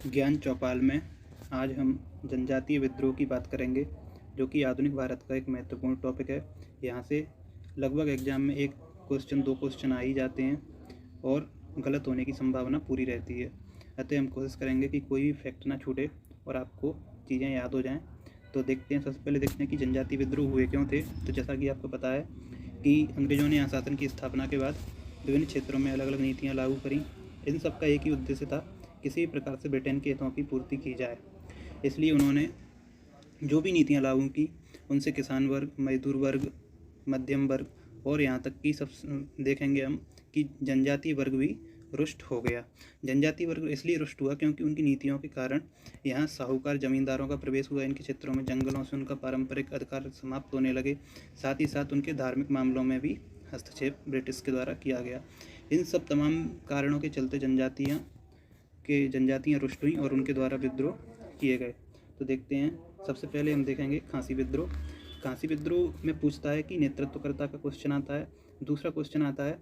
ज्ञान चौपाल में आज हम जनजातीय विद्रोह की बात करेंगे, जो कि आधुनिक भारत का एक महत्वपूर्ण टॉपिक है। यहाँ से लगभग एग्जाम में एक क्वेश्चन 2 क्वेश्चन आ ही जाते हैं और गलत होने की संभावना पूरी रहती है। अतः हम कोशिश करेंगे कि कोई भी फैक्ट ना छूटे और आपको चीज़ें याद हो जाएं। तो देखते हैं, सबसे पहले देखते हैं कि जनजातीय विद्रोह हुए क्यों थे। तो जैसा कि आपको पता है कि अंग्रेजों ने यहाँ शासन की स्थापना के बाद विभिन्न क्षेत्रों में अलग अलग नीतियाँ लागू करी। इन सब का एक ही उद्देश्य था, किसी भी प्रकार से ब्रिटेन के हितों की पूर्ति की जाए। इसलिए उन्होंने जो भी नीतियाँ लागू की उनसे किसान वर्ग, मजदूर वर्ग, मध्यम वर्ग और यहाँ तक कि सब देखेंगे हम कि जनजातीय वर्ग भी रुष्ट हो गया। जनजातीय वर्ग इसलिए रुष्ट हुआ क्योंकि उनकी नीतियों के कारण यहाँ साहूकार जमींदारों का प्रवेश हुआ इनके क्षेत्रों में। जंगलों से उनका पारंपरिक अधिकार समाप्त होने लगे। साथ ही साथ उनके धार्मिक मामलों में भी हस्तक्षेप ब्रिटिश के द्वारा किया गया। इन सब तमाम कारणों के चलते जनजातियाँ रुष्ट हुई और उनके द्वारा विद्रोह किए गए। तो देखते हैं, सबसे पहले हम देखेंगे खांसी विद्रोह। खांसी विद्रोह में पूछता है कि नेतृत्वकर्ता का क्वेश्चन आता है। दूसरा क्वेश्चन आता है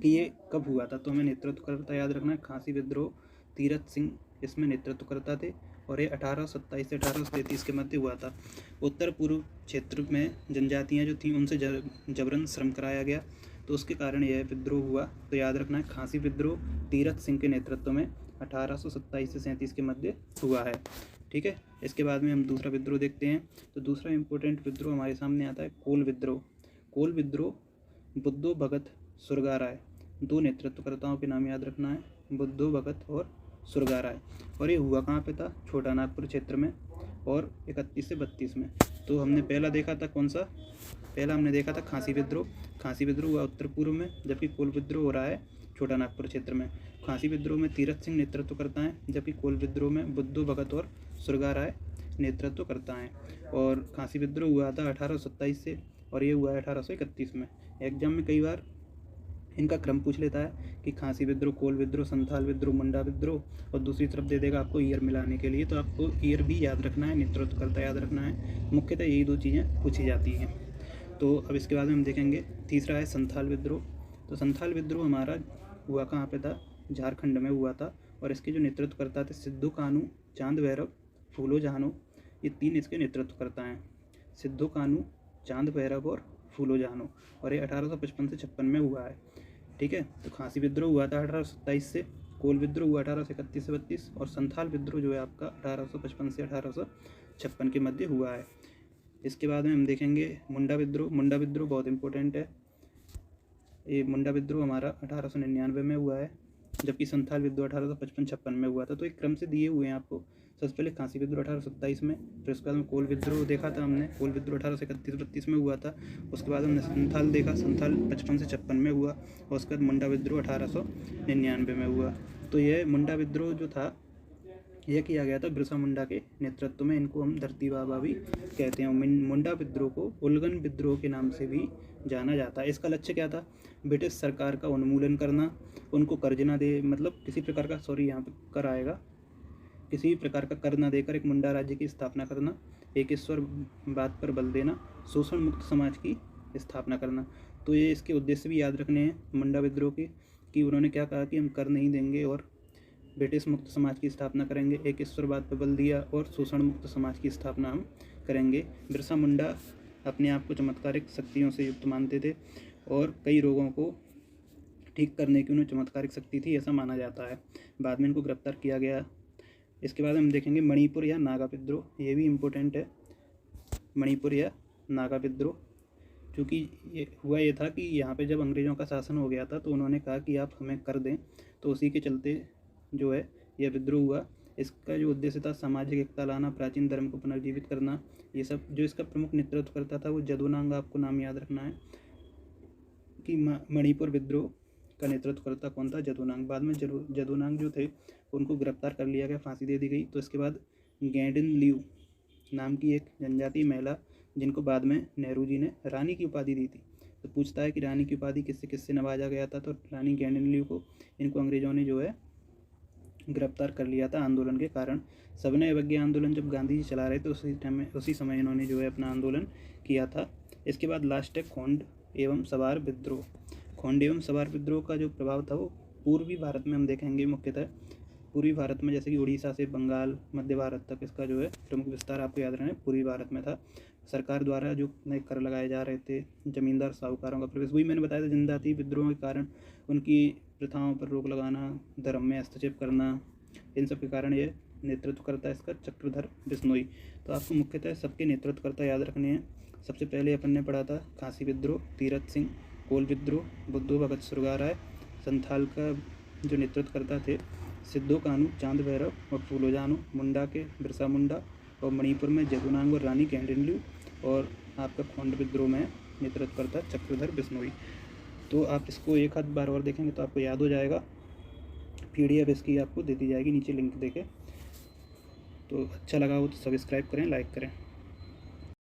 कि ये कब हुआ था। तो हमें नेतृत्वकर्ता याद रखना है। खांसी विद्रोह तीरथ सिंह इसमें नेतृत्वकर्ता थे और ये 1827 से 1833 के मध्य हुआ था। उत्तर पूर्व क्षेत्र में जनजातियाँ जो थीं उनसे जबरन श्रम कराया गया, तो उसके कारण यह विद्रोह हुआ। तो याद रखना है, खांसी विद्रोह तीरथ सिंह के नेतृत्व में 1827 से 37 के मध्य हुआ है। ठीक है, इसके बाद में हम दूसरा विद्रोह देखते हैं। तो दूसरा इम्पोर्टेंट विद्रोह हमारे सामने आता है कोल विद्रोह। कोल विद्रोह बुद्धो भगत सुरगाराय, दो नेतृत्वकर्ताओं के नाम याद रखना है, बुद्धो भगत और सुरगाराय। और ये हुआ कहाँ पे था? छोटा नागपुर क्षेत्र में और 31 से 32 में। तो हमने पहला देखा था कौन सा? पहला हमने देखा था खांसी विद्रोह। खांसी विद्रोह हुआ उत्तर पूर्व में, जबकि कोल विद्रोह हो रहा है छोटा नागपुर क्षेत्र में। खांसी विद्रोह में तीरथ सिंह नेतृत्व करता है, जबकि कोल विद्रोह में बुद्धो भगत और सुरगाराय नेतृत्व करता है। और खांसी विद्रोह हुआ था 1827 से और ये हुआ है 1831 में। एग्जाम में कई बार इनका क्रम पूछ लेता है कि खांसी विद्रोह, कोल विद्रोह, संथाल विद्रोह, मुंडा विद्रोह, और दूसरी तरफ दे देगा आपको ईयर मिलाने के लिए। तो आपको ईयर भी याद रखना है, नेतृत्वकर्ता याद रखना है। मुख्यतः यही दो चीज़ें पूछी जाती हैं। तो अब इसके बाद में हम देखेंगे तीसरा है संथाल विद्रोह। तो संथाल विद्रोह हमारा हुआ कहाँ पे था? झारखंड में हुआ था। और इसके जो नेतृत्वकर्ता थे सिद्धू कानू, चांद भैरव, फूलो जहानो, ये तीन इसके नेतृत्वकर्ता हैं। सिद्धू कानू, चांद भैरव और फूलो जहानो। और ये 1855 से 56 में हुआ है। ठीक है, तो खांसी विद्रोह हुआ था 1827 से, कोल विद्रोह हुआ 1831 से 32 और संथाल विद्रोह जो है आपका 1855 से 1856 के मध्य हुआ है। इसके बाद में हम देखेंगे मुंडा विद्रोह। मुंडा विद्रोह बहुत इंपॉर्टेंट है। ये मुंडा विद्रोह हमारा 1899 में हुआ है, जबकि संथाल विद्रोह 1855-56 में हुआ था। तो एक क्रम से दिए हुए हैं आपको। सबसे पहले खांसी विद्रोह 1827 में, फिर उसके बाद में कोल विद्रोह देखा था हमने, कोल विद्रोह 1831-32 में हुआ था। उसके बाद हमने संथाल देखा, संथाल 55 से 56 में हुआ। और उसके बाद मुंडा विद्रोह 1899 में हुआ। तो यह मुंडा विद्रोह जो था यह किया गया था बिरसा मुंडा के नेतृत्व में। इनको हम धरती बाबा भी कहते हैं। मुंडा विद्रोह को उलगन विद्रोह के नाम से भी जाना जाता है। इसका लक्ष्य क्या था? ब्रिटिश सरकार का उन्मूलन करना, उनको कर्ज ना दे, मतलब किसी प्रकार का, यहाँ पे कर आएगा, किसी भी प्रकार का कर न देकर एक मुंडा राज्य की स्थापना करना, एक ईश्वर बात पर बल देना, शोषण मुक्त समाज की स्थापना करना। तो ये इसके उद्देश्य भी याद रखने हैं मुंडा विद्रोह के, कि उन्होंने क्या कहा कि हम कर नहीं देंगे और ब्रिटिश मुक्त समाज की स्थापना करेंगे, एक ईश्वरवाद पर बल दिया और शोषण मुक्त समाज की स्थापना हम करेंगे। बिरसा मुंडा अपने आप को चमत्कारिक शक्तियों से युक्त मानते थे और कई रोगों को ठीक करने की उन्हें चमत्कारिक शक्ति थी, ऐसा माना जाता है। बाद में इनको गिरफ्तार किया गया। इसके बाद हम देखेंगे मणिपुर या नागा विद्रोह। ये भी इम्पोर्टेंट है, मणिपुर या नागा विद्रोह। क्योंकि ये था कि यहाँ पे जब अंग्रेज़ों का शासन हो गया था तो उन्होंने कहा कि आप हमें कर दें, तो उसी के चलते जो है यह विद्रोह हुआ। इसका जो उद्देश्य था सामाजिक एकता लाना, प्राचीन धर्म को पुनर्जीवित करना, ये सब। जो इसका प्रमुख नेतृत्व करता था वो जदुनांग, आपको नाम याद रखना है कि मणिपुर विद्रोह का नेतृत्व करता कौन था? जदुनांग। बाद में जदुनांग जो थे उनको गिरफ्तार कर लिया गया, फांसी दे दी गई। तो इसके बाद गैंडिन लियू नाम की एक जनजातीय महिला, जिनको बाद में नेहरू जी ने रानी की उपाधि दी थी। तो पूछता है कि रानी की उपाधि किससे किससे नवाजा गया था? तो रानी गैंडिन लियू को इनको अंग्रेज़ों ने जो है गिरफ्तार कर लिया था आंदोलन के कारण। सविनय अवज्ञा आंदोलन जब गांधी जी चला रहे थे उसी समय इन्होंने जो है अपना आंदोलन किया था। इसके बाद लास्ट है खोंड एवं सवार विद्रोह। खोंड एवं सवार विद्रोह का जो प्रभाव था वो पूर्वी भारत में हम देखेंगे मुख्यतः पूर्वी भारत में, जैसे कि उड़ीसा से बंगाल, मध्य भारत तक इसका जो है प्रमुख विस्तार आपको याद रखना है, पूर्वी भारत में था। सरकार द्वारा जो नए कर लगाए जा रहे थे, जमींदार साहूकारों का प्रवेश, वही मैंने बताया था, जनजातीय विद्रोह के कारण उनकी प्रथाओं पर रोक लगाना, धर्म में हस्तक्षेप करना, इन सब के कारण ये नेतृत्व करता है इसका चक्रधर बिश्नोई। तो आपको मुख्यतः सबके नेतृत्वकर्ता याद रखने हैं। सबसे पहले अपन ने पढ़ा था खासी विद्रोह, तीरथ सिंह, कोल विद्रोह, बुद्धू भगत सुरगाराय। संथाल का जो नेतृत्व करता थे सिद्धो कानू, चांद भैरव और फूलो जानू। मुंडा के बिरसा मुंडा, और मणिपुर में जेदुनांग और रानी कैंडिनल्यू, और आपका खोंड विद्रोह में नेतृत्व करता चक्रधर बिश्नोई। तो आप इसको एक आध बार और देखेंगे तो आपको याद हो जाएगा। PDF इसकी आपको दे दी जाएगी नीचे लिंक देके। तो अच्छा लगा हो तो सब्सक्राइब करें, लाइक करें।